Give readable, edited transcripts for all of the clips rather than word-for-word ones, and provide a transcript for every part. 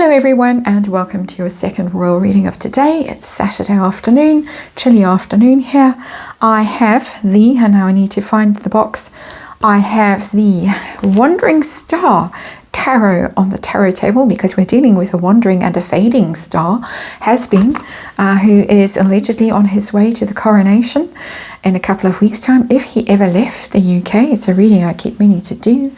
Hello everyone and welcome to your second royal reading of today. It's Saturday afternoon, chilly afternoon here. I have and now I need to find the box, I have the Wandering Star Tarot on the tarot table because we're dealing with a wandering and a fading star, has been, who is allegedly on his way to the coronation in a couple of weeks' time, if he ever left the UK. It's a reading I keep meaning to do.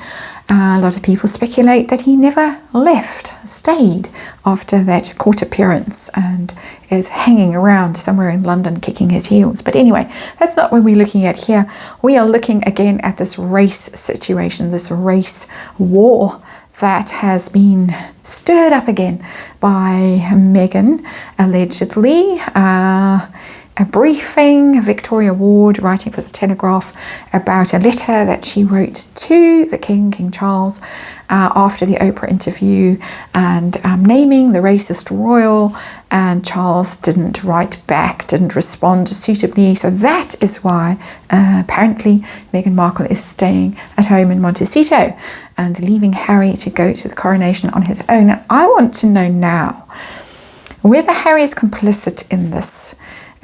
A lot of people speculate that he never left, stayed after that court appearance and is hanging around somewhere in London kicking his heels. But anyway, that's not what we're looking at here. We are looking again at this race situation, this race war that has been stirred up again by Meghan, allegedly. A briefing, Victoria Ward writing for the Telegraph about a letter that she wrote to the King Charles, after the Oprah interview, and naming the racist royal, and Charles didn't write back, didn't respond suitably. So that is why apparently Meghan Markle is staying at home in Montecito and leaving Harry to go to the coronation on his own. And I want to know now whether Harry is complicit in this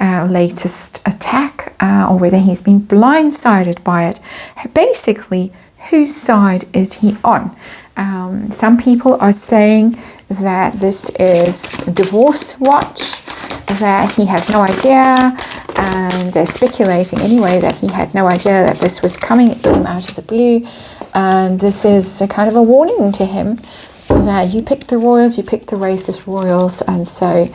latest attack, or whether he's been blindsided by it. Basically, whose side is he on? Some people are saying that this is a divorce watch, that he had no idea, and they're speculating anyway that he had no idea that this was coming. It came out of the blue, and this is a kind of a warning to him that you picked the royals, you picked the racist royals, and so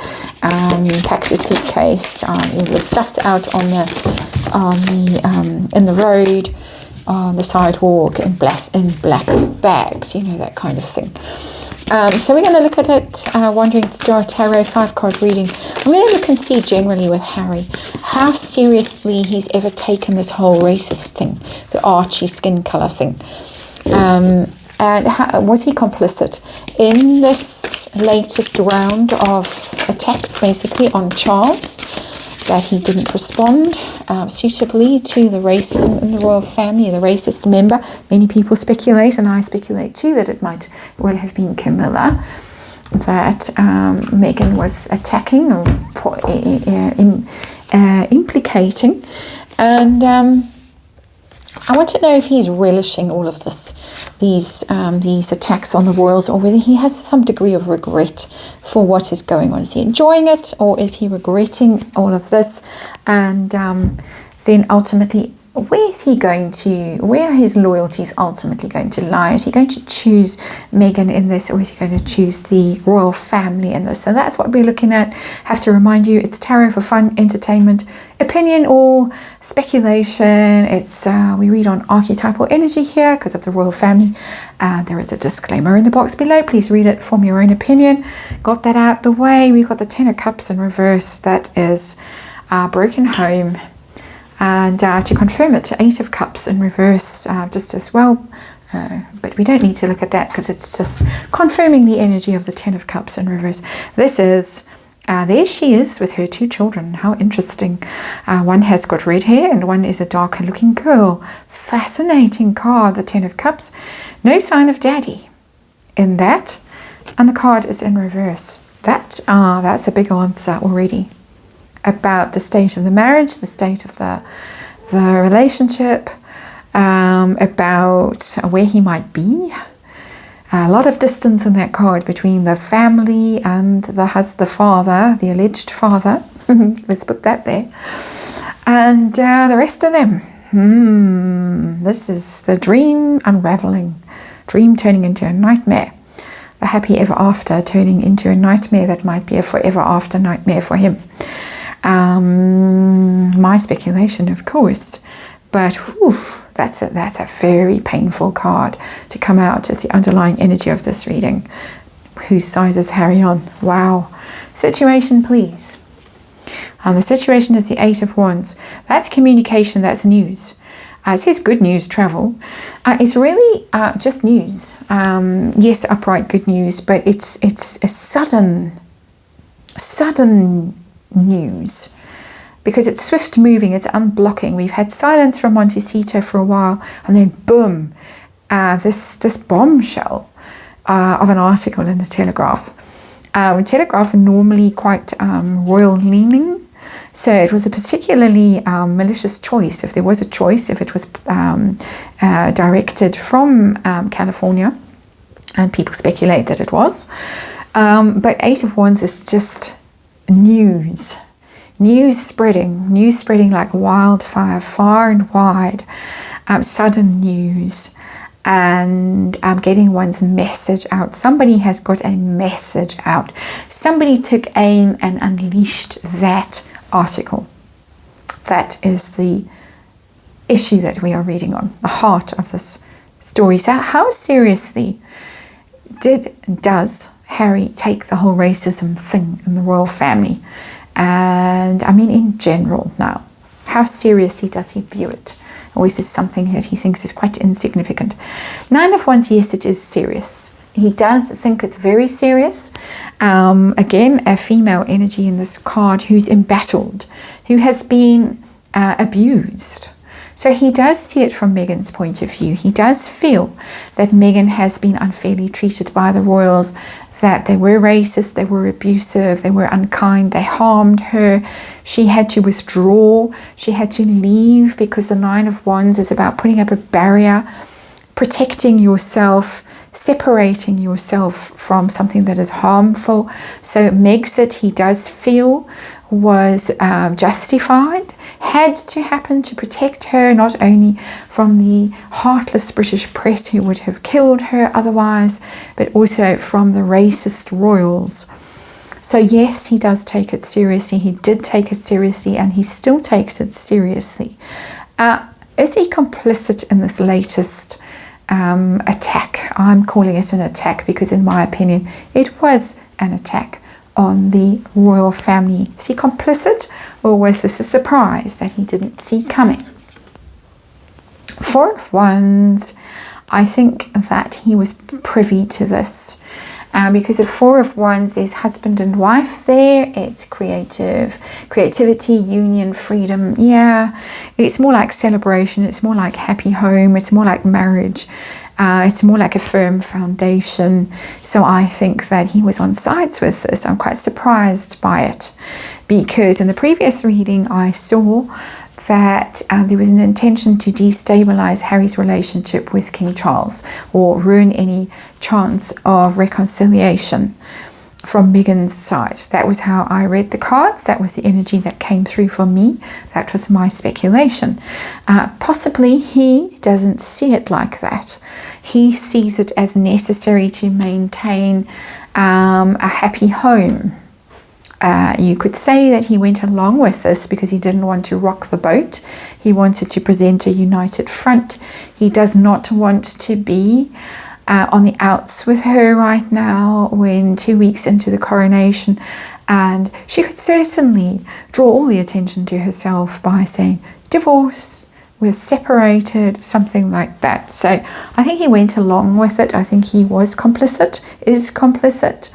pack your suitcase, your stuff's out in the road, on the sidewalk, in black bags, you know, that kind of thing. So we're going to look at it, Wandering Star Tarot 5-card reading. I'm going to look and see generally with Harry how seriously he's ever taken this whole racist thing, the Archie skin colour thing. And was he complicit in this latest round of attacks, basically, on Charles, that he didn't respond suitably to the racism in the royal family, the racist member? Many people speculate, and I speculate too, that it might well have been Camilla that Meghan was attacking or implicating. And I want to know if he's relishing all of these attacks on the royals, or whether he has some degree of regret for what is going on. Is he enjoying it, or is he regretting all of this? And then ultimately, where are his loyalties ultimately going to lie? Is he going to choose Meghan in this, or is he going to choose the royal family in this? So that's what we're looking at. Have to remind you, it's tarot for fun, entertainment, opinion, or speculation. It's we read on archetypal energy here because of the royal family. There is a disclaimer in the box below. Please read it, form your own opinion. Got that out the way. We've got the 10 of Cups in reverse. That is broken home. And to confirm it, 8 of Cups in reverse just as well. But we don't need to look at that because it's just confirming the energy of the 10 of Cups in reverse. This is, there she is with her 2 children. How interesting. One has got red hair and one is a darker looking girl. Fascinating card, the 10 of Cups. No sign of daddy in that. And the card is in reverse. That's a big answer already about the state of the marriage, the state of the relationship, about where he might be. A lot of distance in that card between the family and the father, the alleged father. Let's put that there. And the rest of them. This is the dream unraveling. Dream turning into a nightmare. The happy ever after turning into a nightmare that might be a forever after nightmare for him. My speculation, of course, but whew, that's a very painful card to come out as the underlying energy of this reading. Whose side is Harry on? Wow. Situation, please. The situation is the 8 of Wands. That's communication, that's news. It says good news, travel. It's really just news. Yes, upright good news, but it's a sudden news, because it's swift moving, it's unblocking. We've had silence from Montecito for a while, and then boom, this bombshell of an article in the Telegraph. Telegraph are normally quite royal leaning, so it was a particularly malicious choice. If there was a choice, if it was directed from California, and people speculate that it was, but Eight of Wands is just news spreading like wildfire, far and wide, sudden news, and getting one's message out. Somebody has got a message out. Somebody took aim and unleashed that article. That is the issue that we are reading on, the heart of this story. So how seriously does Harry take the whole racism thing in the royal family? And I mean in general now, how seriously does he view it? Or is it something that he thinks is quite insignificant? Nine of Wands, yes, it is serious. He does think it's very serious. Again, a female energy in this card who's embattled, who has been abused. So he does see it from Meghan's point of view. He does feel that Meghan has been unfairly treated by the royals, that they were racist, they were abusive, they were unkind, they harmed her. She had to withdraw, she had to leave, because the Nine of Wands is about putting up a barrier, protecting yourself, separating yourself from something that is harmful. So Megxit, he does feel, was justified, had to happen to protect her, not only from the heartless British press who would have killed her otherwise, but also from the racist royals. So yes, he does take it seriously. He did take it seriously, and he still takes it seriously. Is he complicit in this latest attack? I'm calling it an attack because in my opinion it was an attack on the royal family. Is he complicit, or was this a surprise that he didn't see coming? Four of Wands, I think that he was privy to this. Because at Four of Wands, there's husband and wife there. It's creativity, union, freedom. Yeah, it's more like celebration. It's more like happy home. It's more like marriage. It's more like a firm foundation. So I think that he was on sides with this. I'm quite surprised by it, because in the previous reading I saw that there was an intention to destabilize Harry's relationship with King Charles, or ruin any chance of reconciliation from Meghan's side. That was how I read the cards. That was the energy that came through for me. That was my speculation. Possibly he doesn't see it like that. He sees it as necessary to maintain a happy home. You could say that he went along with this because he didn't want to rock the boat. He wanted to present a united front. He does not want to be on the outs with her right now, when 2 weeks into the coronation, and she could certainly draw all the attention to herself by saying divorce, we're separated, something like that. So I think he went along with it. I think he was complicit, is complicit.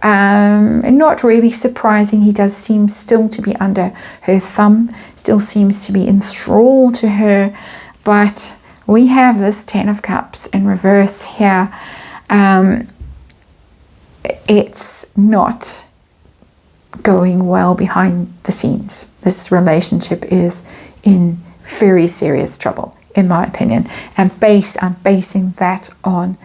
Not really surprising. He does seem still to be under her thumb, still seems to be enthralled to her, but we have this Ten of Cups in reverse here. It's not going well behind the scenes. This relationship is in very serious trouble, in my opinion, and I'm basing that on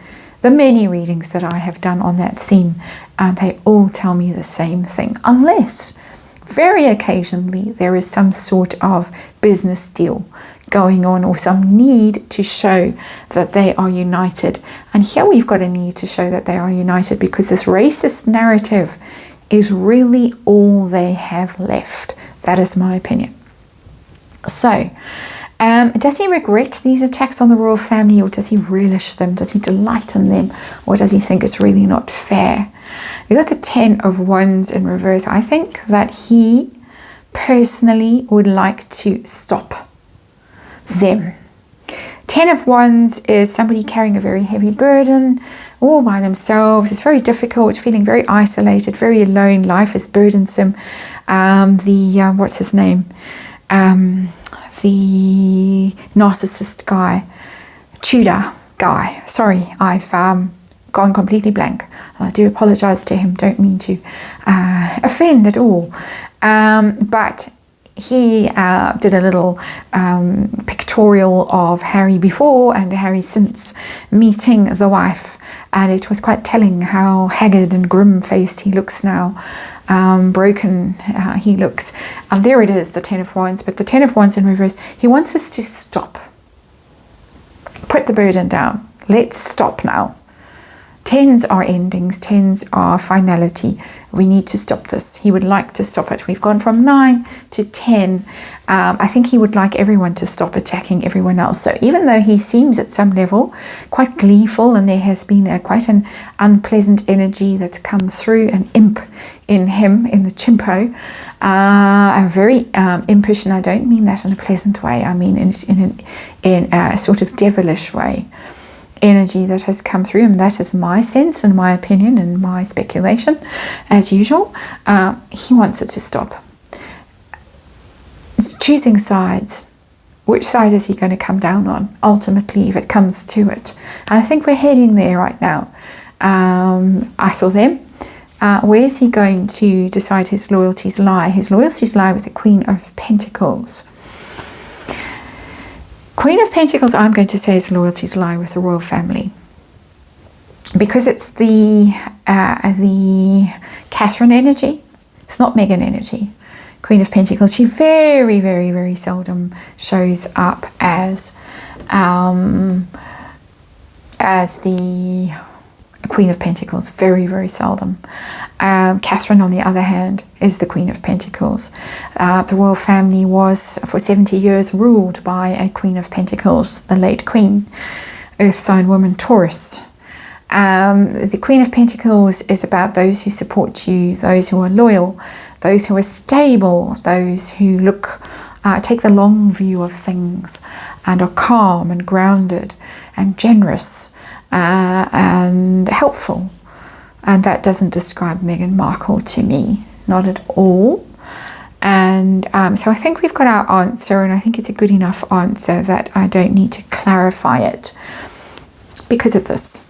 the many readings that I have done on that theme, and they all tell me the same thing, unless very occasionally there is some sort of business deal going on, or some need to show that they are united. And here we've got a need to show that they are united, because this racist narrative is really all they have left. That is my opinion. So does he regret these attacks on the royal family, or does he relish them? Does he delight in them, or does he think it's really not fair? We got the Ten of Wands in reverse. I think that he personally would like to stop them. Ten of Wands is somebody carrying a very heavy burden all by themselves. It's very difficult, feeling very isolated, very alone. Life is burdensome. What's his name? The narcissist guy, Tudor guy. Sorry, I've gone completely blank. I do apologize to him, don't mean to offend at all. But he did a little pictorial of Harry before and Harry since meeting the wife, and it was quite telling how haggard and grim-faced he looks now, broken he looks. There it is, the Ten of Wands, but the Ten of Wands in reverse. He wants us to stop. Put the burden down. Let's stop now. Tens are endings, tens are finality. We need to stop this. He would like to stop it. We've gone from 9 to 10. I think he would like everyone to stop attacking everyone else. So even though he seems at some level quite gleeful, and there has been quite an unpleasant energy that's come through, an imp in him, in the chimpo, a very impish, and I don't mean that in a pleasant way. I mean in a sort of devilish way. Energy that has come through, and that is my sense and my opinion and my speculation as usual. He wants it to stop. It's choosing sides. Which side is he going to come down on ultimately if it comes to it? And I think we're heading there right now. I saw them. Where is he going to decide his loyalties lie? His loyalties lie with the Queen of Pentacles. Queen of Pentacles, I'm going to say his loyalties lie with the royal family, because it's the Catherine energy. It's not Meghan energy. Queen of Pentacles, she very, very, very seldom shows up as the Queen of Pentacles. Very, very seldom. Catherine, on the other hand, is the Queen of Pentacles. The royal family was for 70 years ruled by a Queen of Pentacles, the late Queen, Earth sign woman, Taurus. The Queen of Pentacles is about those who support you, those who are loyal, those who are stable, those who take the long view of things and are calm and grounded and generous and helpful. And that doesn't describe Meghan Markle to me, not at all. And so I think we've got our answer, and I think it's a good enough answer that I don't need to clarify it because of this.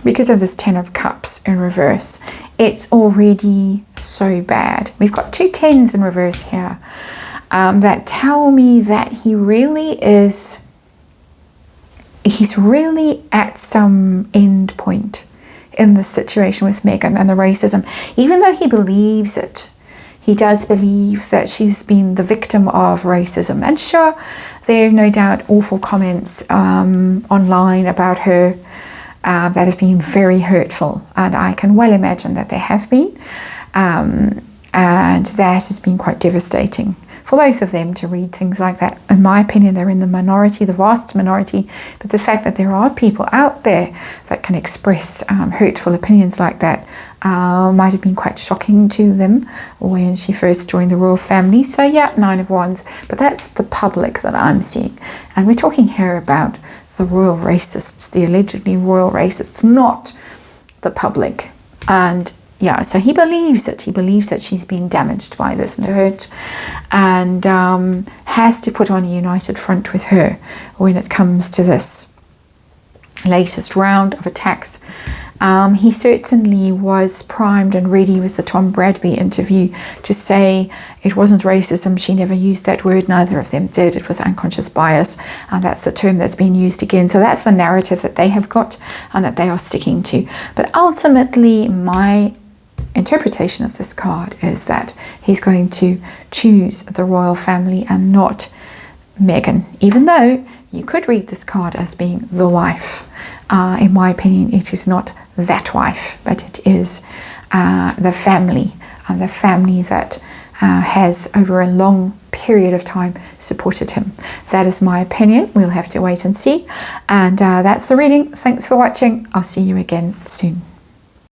Because of this Ten of Cups in reverse. It's already so bad. We've got 2 tens in reverse here that tell me that he's really at some end point in the situation with Meghan and the racism. Even though he believes it, he does believe that she's been the victim of racism. And sure, there are no doubt awful comments online about her that have been very hurtful. And I can well imagine that there have been. And that has been quite devastating for both of them to read things like that. In my opinion, they're in the minority, the vast minority, but the fact that there are people out there that can express hurtful opinions like that might have been quite shocking to them when she first joined the royal family. So yeah, 9 of Wands, but that's the public that I'm seeing. And we're talking here about the royal racists, the allegedly royal racists, not the public. And yeah, so he believes it. He believes that she's been damaged by this and hurt, and has to put on a united front with her when it comes to this latest round of attacks. He certainly was primed and ready with the Tom Bradby interview to say it wasn't racism. She never used that word. Neither of them did. It was unconscious bias. And that's the term that's been used again. So that's the narrative that they have got and that they are sticking to. But ultimately, my interpretation of this card is that he's going to choose the royal family and not Meghan, even though you could read this card as being the wife. In my opinion, it is not that wife, but it is the family, and the family that has over a long period of time supported him. That is my opinion. We'll have to wait and see. And that's the reading. Thanks for watching. I'll see you again soon.